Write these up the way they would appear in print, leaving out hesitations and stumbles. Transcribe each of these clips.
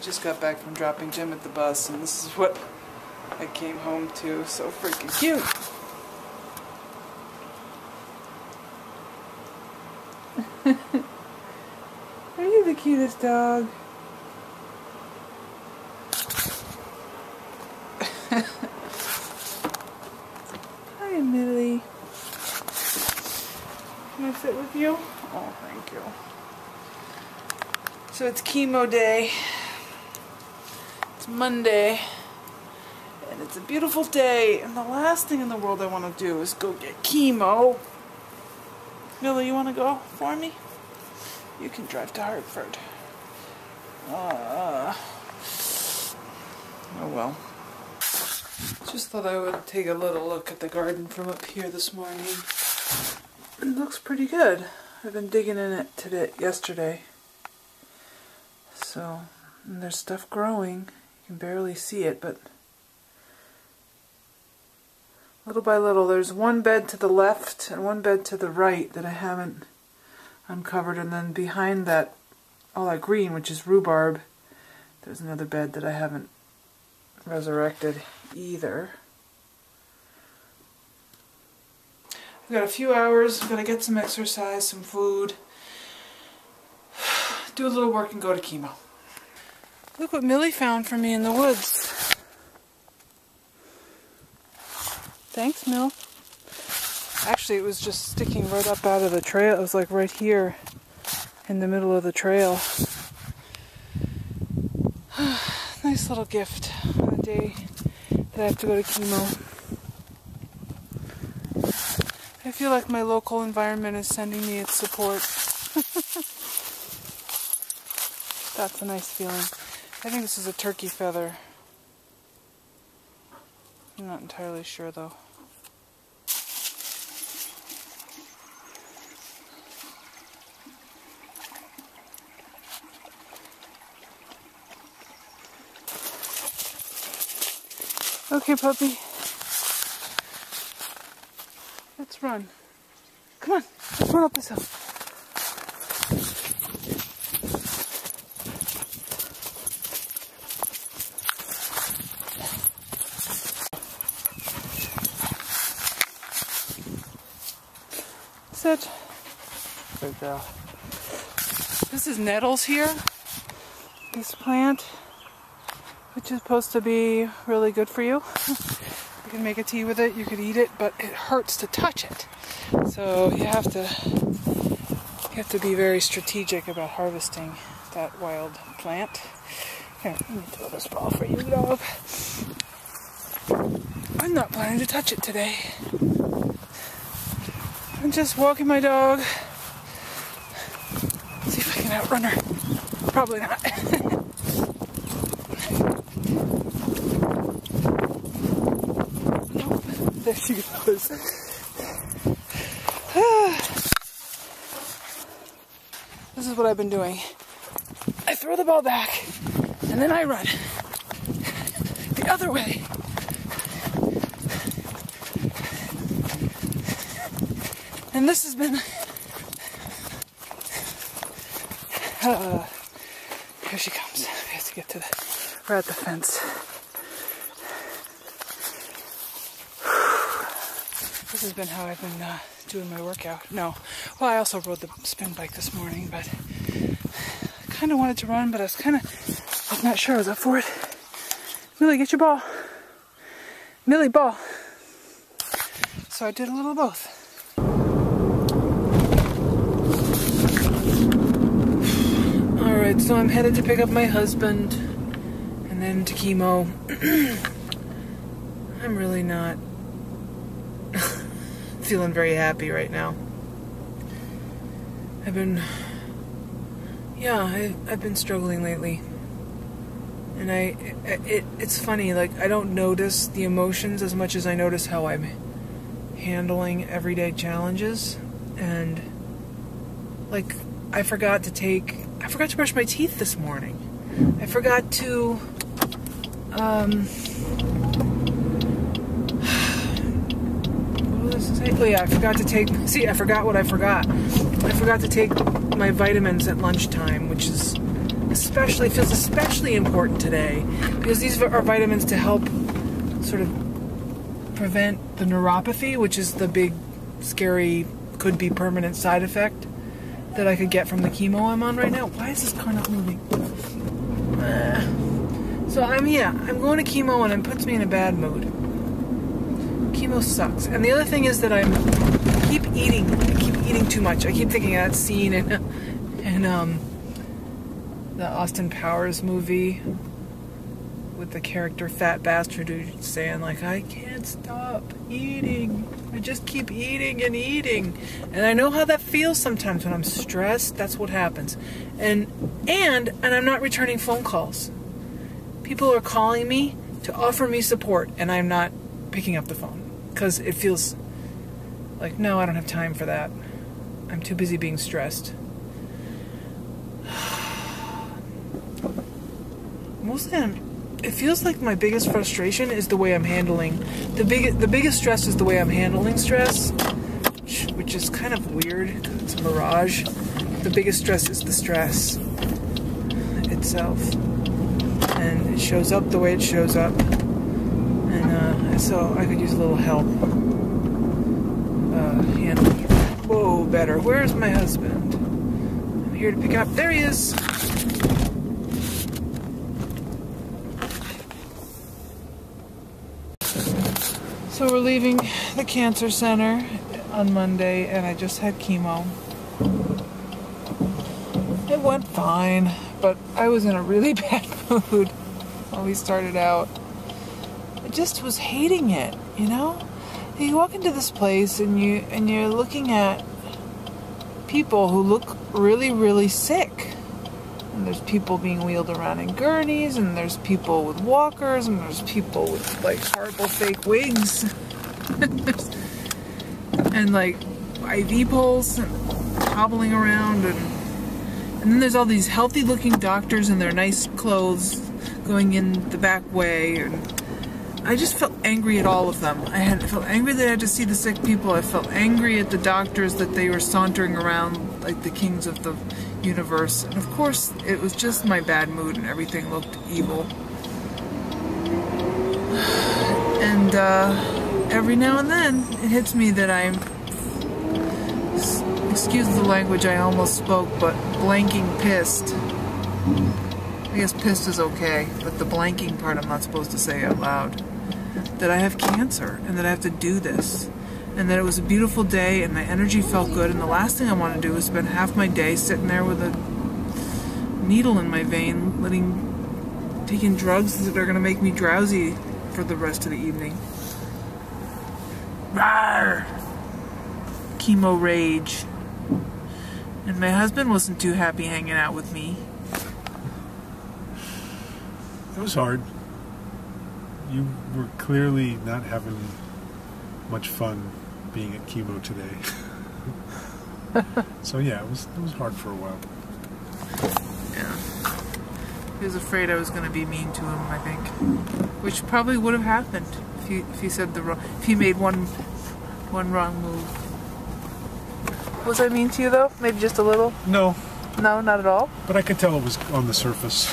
just got back from dropping Jim at the bus, and this is what I came home to. So freaking cute. Are you the cutest dog? Hi, Millie. Can I sit with you? Oh, thank you. So it's chemo day. It's Monday. And it's a beautiful day. And the last thing in the world I want to do is go get chemo. Millie, you want to go for me? You can drive to Hartford. Oh well. Just thought I would take a little look at the garden from up here this morning. It looks pretty good. I've been digging in it yesterday. So, and there's stuff growing. You can barely see it, but little by little, there's one bed to the left and one bed to the right that I haven't uncovered, and then behind that, all that green, which is rhubarb, there's another bed that I haven't resurrected either. I've got a few hours. I'm going to get some exercise, some food, do a little work, and go to chemo. Look what Millie found for me in the woods. Thanks, Mill. Actually, it was just sticking right up out of the trail. It was like right here in the middle of the trail. Nice little gift on the day that I have to go to chemo. I feel like my local environment is sending me its support. That's a nice feeling. I think this is a turkey feather. I'm not entirely sure though. Okay, puppy. Let's run. Come on, let's run up this hill. Sit. Good girl. This is nettles here. This plant, which is supposed to be really good for you. You can make a tea with it, you could eat it, but it hurts to touch it. So you have to be very strategic about harvesting that wild plant. Here, let me throw this ball for you, dog. I'm not planning to touch it today. I'm just walking my dog. See if I can outrun her. Probably not. There she goes. This is what I've been doing. I throw the ball back, and then I run the other way. And this has been... here she comes. We have to get to the... We're at the fence. This has been how I've been doing my workout. No. Well, I also rode the spin bike this morning, but I kind of wanted to run, but I was not sure I was up for it. Millie, get your ball. Millie, ball. So I did a little of both. Alright, so I'm headed to pick up my husband and then to chemo. I'm really not feeling very happy right now. I've been struggling lately. And it's funny, like, I don't notice the emotions as much as I notice how I'm handling everyday challenges. And like, I forgot to brush my teeth this morning. I forgot to oh yeah, I forgot to take, see, I forgot what I forgot. I forgot to take my vitamins at lunchtime, which is feels especially important today because these are vitamins to help sort of prevent the neuropathy, which is the big, scary, could be permanent side effect that I could get from the chemo I'm on right now. Why is this car not moving? So I'm going to chemo and it puts me in a bad mood. Chemo sucks. And the other thing is that I keep eating too much. I keep thinking of that scene in the Austin Powers movie with the character Fat Bastard who's saying like, I can't stop eating. I just keep eating and eating. And I know how that feels sometimes when I'm stressed. That's what happens. And I'm not returning phone calls. People are calling me to offer me support and I'm not picking up the phone because it feels like, no, I don't have time for that. I'm too busy being stressed. Mostly it feels like my biggest frustration is the way I'm handling. The biggest stress is the way I'm handling stress, which is kind of weird because it's a mirage. The biggest stress is the stress itself. And it shows up the way it shows up. And so I could use a little help handling it. Whoa, better. Where's my husband? I'm here to pick up. There he is. So we're leaving the cancer center on Monday, and I just had chemo. It went fine, but I was in a really bad mood when we started out. I just was hating it, you know? You walk into this place and you're looking at people who look really, really sick. And there's people being wheeled around in gurneys, and there's people with walkers, and there's people with like horrible fake wigs. And like IV poles and hobbling around, and then there's all these healthy looking doctors in their nice clothes going in the back way, and I just felt angry at all of them. I felt angry that I had to see the sick people. I felt angry at the doctors that they were sauntering around like the kings of the universe. And of course, it was just my bad mood and everything looked evil. And every now and then, it hits me that I'm, excuse the language I almost spoke, but blanking pissed. I guess pissed is okay, but the blanking part I'm not supposed to say out loud. That I have cancer, and that I have to do this. And that it was a beautiful day, and my energy felt good, and the last thing I want to do is spend half my day sitting there with a needle in my vein, taking drugs that are going to make me drowsy for the rest of the evening. Rawr! Chemo rage. And my husband wasn't too happy hanging out with me. It was hard. You were clearly not having much fun being at chemo today. So yeah, it was hard for a while. Yeah. He was afraid I was going to be mean to him, I think. Which probably would have happened if he said if he made one wrong move. Was I mean to you though? Maybe just a little? No. No, not at all? But I could tell it was on the surface.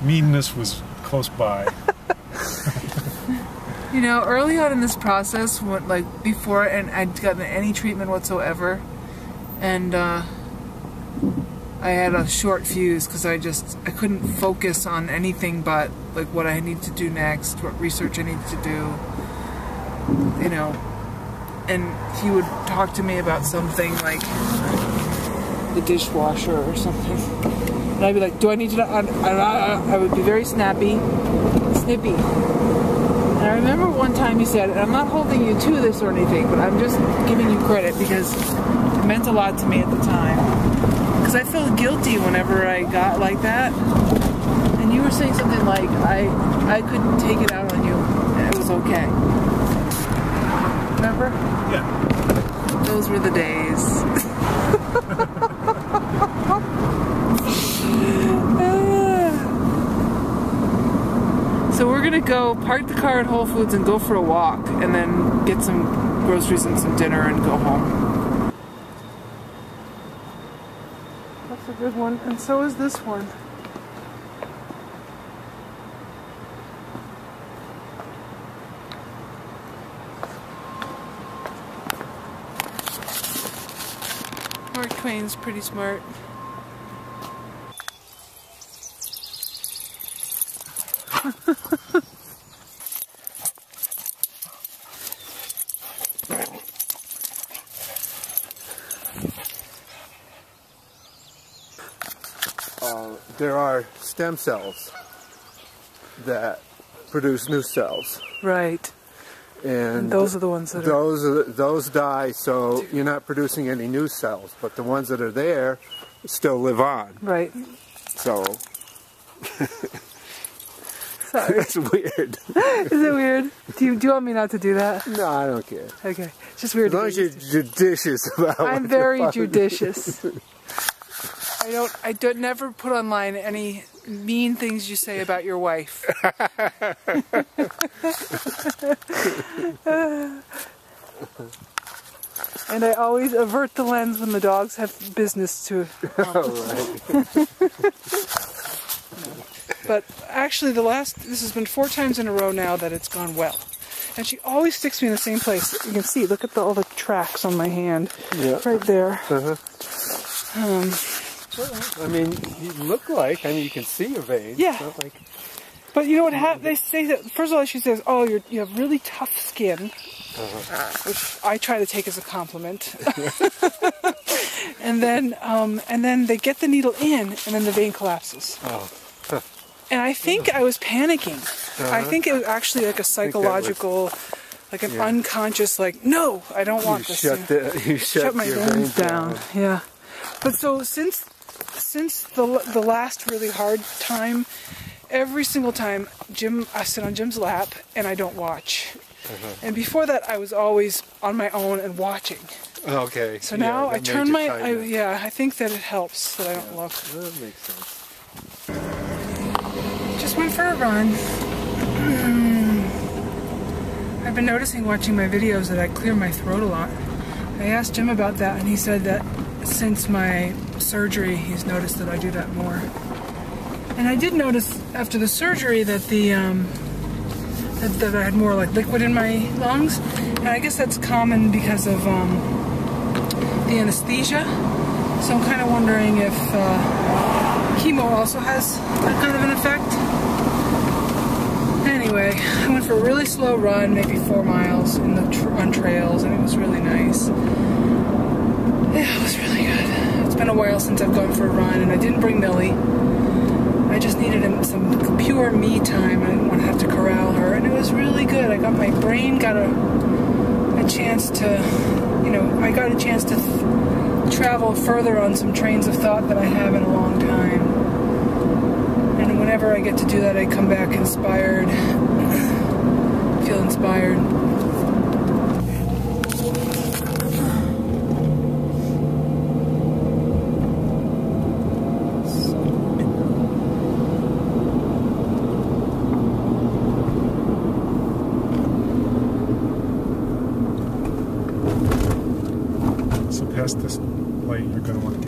Meanness was close by. You know, early on in this process, before I'd gotten any treatment whatsoever, and I had a short fuse because I couldn't focus on anything but like what I need to do next, what research I needed to do, you know. And he would talk to me about something like the dishwasher or something, and I'd be like, "Do I need to?" I would be very snippy. And I remember one time he said, and I'm not holding you to this or anything, but I'm just giving you credit because it meant a lot to me at the time. Because I felt guilty whenever I got like that. And you were saying something like, I couldn't take it out on you, and it was okay. Remember? Yeah. Those were the days. So we're gonna go park the car at Whole Foods and go for a walk, and then get some groceries and some dinner and go home. That's a good one, and so is this one. Mark Twain's pretty smart. There are stem cells that produce new cells. Right. And those are the ones that are... Those die, so you're not producing any new cells, but the ones that are there still live on. Right. So... Sorry. That's weird. Is it weird? Do you want me not to do that? No, I don't care. Okay. It's just weird. As long as you're judicious about it. I'm very judicious. I don't never put online any mean things you say about your wife. And I always avert the lens when the dogs have business to. But actually this has been 4 times in a row now that it's gone well. And she always sticks me in the same place. You can see, look at all the tracks on my hand. Yeah. Right there. I mean, you look like, you can see your veins. Yeah. It's not like... But you know what they say that, first of all, she says, oh, you have really tough skin, which I try to take as a compliment. and then they get the needle in, and then the vein collapses. Oh. And I think I was panicking. I think it was actually like a psychological, like an unconscious, like, no, I don't want this. You shut my veins down. Yeah. But so since the last really hard time, every single time I sit on Jim's lap and I don't watch. And before that I was always on my own and watching. Okay. So now I turn I think that it helps that I don't look. That makes sense. Just went for a run. I've been noticing watching my videos that I clear my throat a lot. I asked Jim about that and he said that since my surgery he's noticed that I do that more. And I did notice after the surgery that that I had more like liquid in my lungs, and I guess that's common because of the anesthesia. So I'm kind of wondering if chemo also has that kind of an effect. Anyway, I went for a really slow run, maybe 4 miles on trails, and it was really nice. Yeah, it was really good. It's been a while since I've gone for a run, and I didn't bring Millie. I just needed some pure me time. I didn't want to have to corral her, and it was really good. My brain got a chance to, I got a chance to travel further on some trains of thought that I have in a long time. And whenever I get to do that, I come back inspired, feel inspired. Past this light, you're going to want to